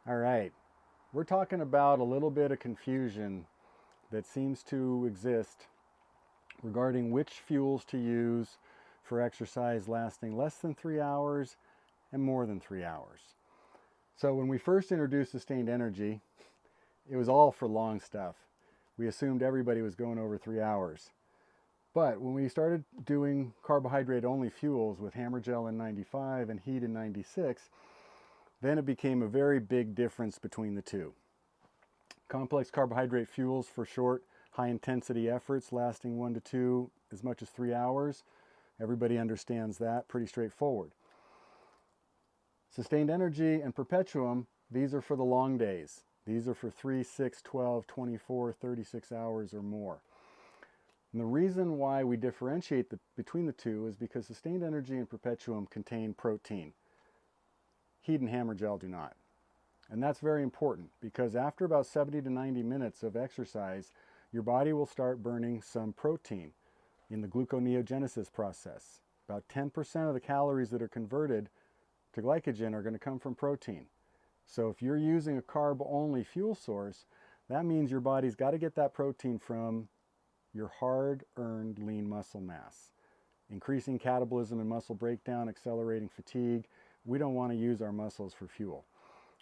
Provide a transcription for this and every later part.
All right, we're talking about a little bit of confusion that seems to exist regarding which fuels to use for exercise lasting less than 3 hours and more than 3 hours. So when we first introduced sustained energy, it was all for long stuff. We assumed everybody was going over 3 hours. But when we started doing carbohydrate only fuels with Hammer Gel in 95 and Heat in 96, then it became a very big difference between the two. Complex carbohydrate fuels for short, high intensity efforts lasting 1 to 2, as much as 3 hours. Everybody understands that, pretty straightforward. Sustained energy and perpetuum, these are for the long days. These are for 3, 6, 12, 24, 36 hours or more. And the reason why we differentiate between the two is because sustained energy and perpetuum contain protein. Heat and Hammer Gel do not. And that's very important because after about 70 to 90 minutes of exercise, your body will start burning some protein in the gluconeogenesis process. About 10% of the calories that are converted to glycogen are going to come from protein. So if you're using a carb-only fuel source, that means your body's got to get that protein from your hard-earned lean muscle mass, increasing catabolism and muscle breakdown, accelerating fatigue. We don't want to use our muscles for fuel.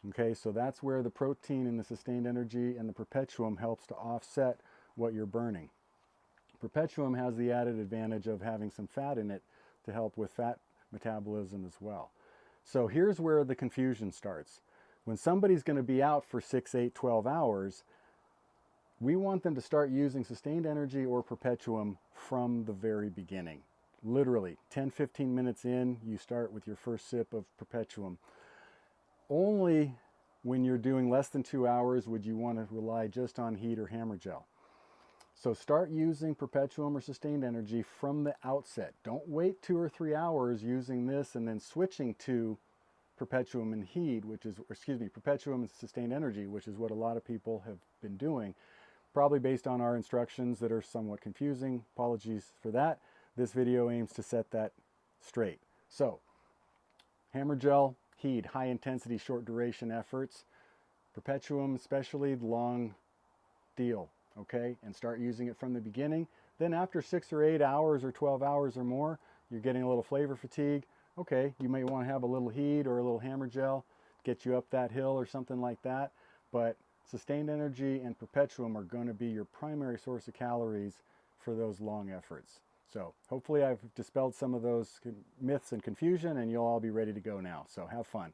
Okay, so that's where the protein in the sustained energy and the perpetuum helps to offset what you're burning. Perpetuum has the added advantage of having some fat in it to help with fat metabolism as well. So here's where the confusion starts. When somebody's going to be out for 6, 8, 12 hours, we want them to start using sustained energy or perpetuum from the very beginning. Literally, 10, 15 minutes in, you start with your first sip of perpetuum. Only when you're doing less than 2 hours would you want to rely just on Heat or Hammer Gel. So start using perpetuum or sustained energy from the outset. Don't wait 2 or 3 hours using this and then switching to perpetuum and Heat, perpetuum and sustained energy, which is what a lot of people have been doing, probably based on our instructions that are somewhat confusing. Apologies for that. This video aims to set that straight. So, Hammer Gel, Heat, high intensity, short duration efforts. Perpetuum, especially long deal, okay? And start using it from the beginning. Then after 6 or 8 hours or 12 hours or more, you're getting a little flavor fatigue. Okay, you may want to have a little Heat or a little Hammer Gel, get you up that hill or something like that. But sustained energy and perpetuum are going to be your primary source of calories for those long efforts. So hopefully I've dispelled some of those myths and confusion, and you'll all be ready to go now. So have fun.